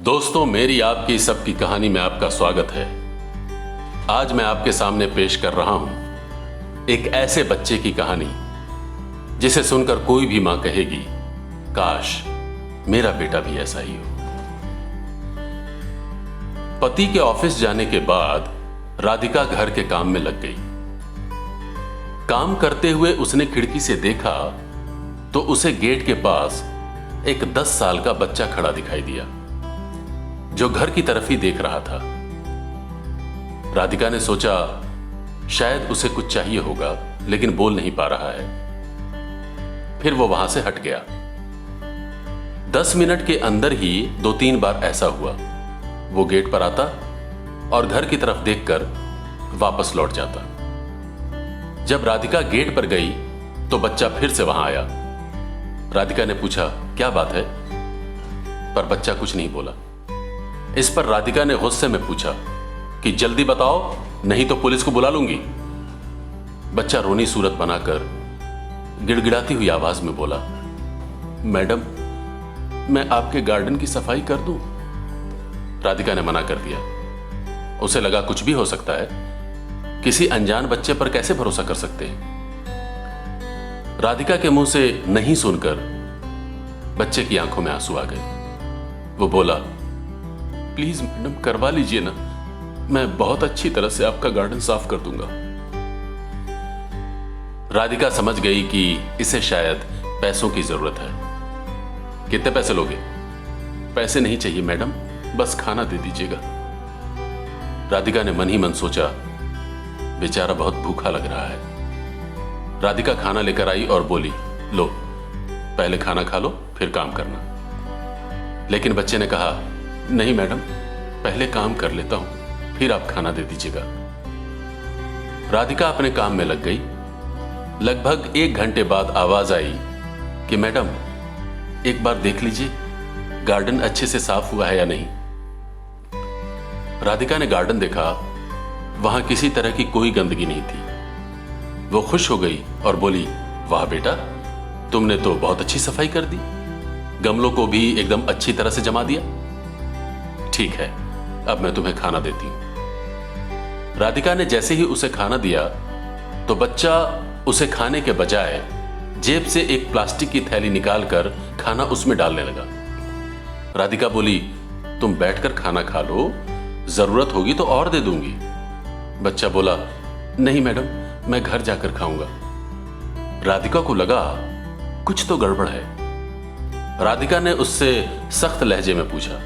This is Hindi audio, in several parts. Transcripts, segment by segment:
दोस्तों, मेरी आपकी सबकी कहानी में आपका स्वागत है। आज मैं आपके सामने पेश कर रहा हूं एक ऐसे बच्चे की कहानी जिसे सुनकर कोई भी मां कहेगी, काश मेरा बेटा भी ऐसा ही हो। पति के ऑफिस जाने के बाद राधिका घर के काम में लग गई। काम करते हुए उसने खिड़की से देखा तो उसे गेट के पास एक 10 साल का बच्चा खड़ा दिखाई दिया जो घर की तरफ ही देख रहा था। राधिका ने सोचा शायद उसे कुछ चाहिए होगा, लेकिन बोल नहीं पा रहा है। फिर वो वहां से हट गया। 10 मिनट के अंदर ही 2-3 बार ऐसा हुआ। वो गेट पर आता और घर की तरफ देखकर वापस लौट जाता। जब राधिका गेट पर गई तो बच्चा फिर से वहां आया। राधिका ने पूछा, क्या बात है? पर बच्चा कुछ नहीं बोला। इस पर राधिका ने गुस्से में पूछा कि जल्दी बताओ, नहीं तो पुलिस को बुला लूंगी। बच्चा रोनी सूरत बनाकर गिड़गिड़ाती हुई आवाज में बोला, मैडम, मैं आपके गार्डन की सफाई कर दूं? राधिका ने मना कर दिया। उसे लगा कुछ भी हो सकता है, किसी अनजान बच्चे पर कैसे भरोसा कर सकते हैं। राधिका के मुंह से नहीं सुनकर बच्चे की आंखों में आंसू आ गए। वो बोला, प्लीज मैडम, करवा लीजिए ना, मैं बहुत अच्छी तरह से आपका गार्डन साफ कर दूंगा। राधिका समझ गई कि इसे शायद पैसों की जरूरत है। कितने पैसे लोगे? पैसे नहीं चाहिए मैडम, बस खाना दे दीजिएगा। राधिका ने मन ही मन सोचा, बेचारा बहुत भूखा लग रहा है। राधिका खाना लेकर आई और बोली, लो पहले खाना खा लो, फिर काम करना। लेकिन बच्चे ने कहा, नहीं मैडम, पहले काम कर लेता हूं, फिर आप खाना दे दीजिएगा। राधिका अपने काम में लग गई। लगभग 1 घंटे बाद आवाज आई कि मैडम, एक बार देख लीजिए गार्डन अच्छे से साफ हुआ है या नहीं। राधिका ने गार्डन देखा, वहां किसी तरह की कोई गंदगी नहीं थी। वो खुश हो गई और बोली, वाह बेटा, तुमने तो बहुत अच्छी सफाई कर दी, गमलों को भी एकदम अच्छी तरह से जमा दिया। ठीक है, अब मैं तुम्हें खाना देती हूं। राधिका ने जैसे ही उसे खाना दिया तो बच्चा उसे खाने के बजाय जेब से एक प्लास्टिक की थैली निकालकर खाना उसमें डालने लगा। राधिका बोली, तुम बैठकर खाना खा लो, जरूरत होगी तो और दे दूंगी। बच्चा बोला, नहीं मैडम, मैं घर जाकर खाऊंगा। राधिका को लगा कुछ तो गड़बड़ है। राधिका ने उससे सख्त लहजे में पूछा,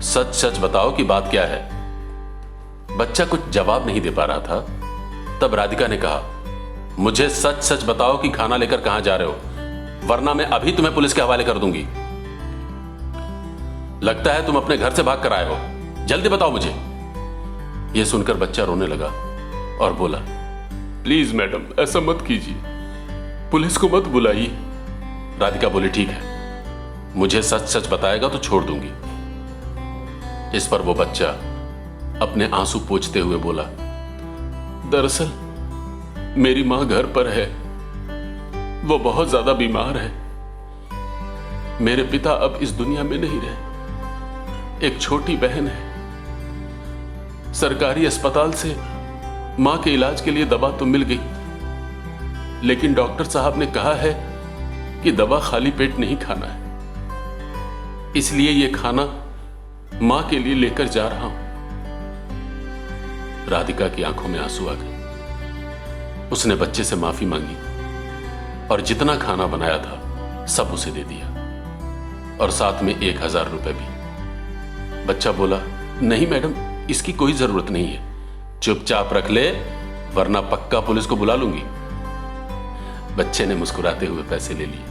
सच सच बताओ कि बात क्या है। बच्चा कुछ जवाब नहीं दे पा रहा था। तब राधिका ने कहा, मुझे सच सच बताओ कि खाना लेकर कहां जा रहे हो, वरना मैं अभी तुम्हें पुलिस के हवाले कर दूंगी। लगता है तुम अपने घर से भाग कर आए हो, जल्दी बताओ मुझे। यह सुनकर बच्चा रोने लगा और बोला, प्लीज मैडम, ऐसा मत कीजिए, पुलिस को मत बुलाइए। राधिका बोली, ठीक है, मुझे सच सच बताएगा तो छोड़ दूंगी। इस पर वो बच्चा अपने आंसू पोंछते हुए बोला, दरअसल मेरी मां घर पर है, वो बहुत ज्यादा बीमार है। मेरे पिता अब इस दुनिया में नहीं रहे। एक छोटी बहन है। सरकारी अस्पताल से मां के इलाज के लिए दवा तो मिल गई, लेकिन डॉक्टर साहब ने कहा है कि दवा खाली पेट नहीं खाना है, इसलिए यह खाना मां के लिए लेकर जा रहा हूं। राधिका की आंखों में आंसू आ गए। उसने बच्चे से माफी मांगी और जितना खाना बनाया था सब उसे दे दिया, और साथ में 1000 रुपए भी। बच्चा बोला, नहीं मैडम, इसकी कोई जरूरत नहीं है, चुपचाप रख ले, वरना पक्का पुलिस को बुला लूंगी। बच्चे ने मुस्कुराते हुए पैसे ले लिए।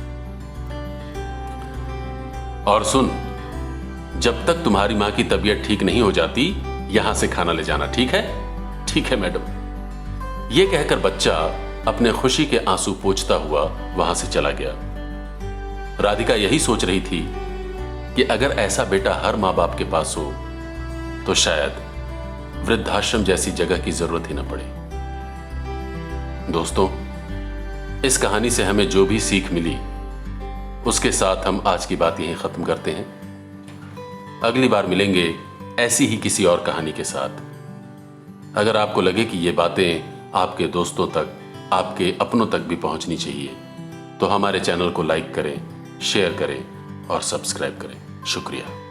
और सुन, जब तक तुम्हारी मां की तबीयत ठीक नहीं हो जाती, यहां से खाना ले जाना, ठीक है? ठीक है मैडम। यह कहकर बच्चा अपने खुशी के आंसू पोंछता हुआ वहां से चला गया। राधिका यही सोच रही थी कि अगर ऐसा बेटा हर मां बाप के पास हो तो शायद वृद्धाश्रम जैसी जगह की जरूरत ही न पड़े। दोस्तों, इस कहानी से हमें जो भी सीख मिली उसके साथ हम आज की बात यहीं खत्म करते हैं। अगली बार मिलेंगे ऐसी ही किसी और कहानी के साथ। अगर आपको लगे कि ये बातें आपके दोस्तों तक, आपके अपनों तक भी पहुंचनी चाहिए, तो हमारे चैनल को लाइक करें, शेयर करें और सब्सक्राइब करें। शुक्रिया।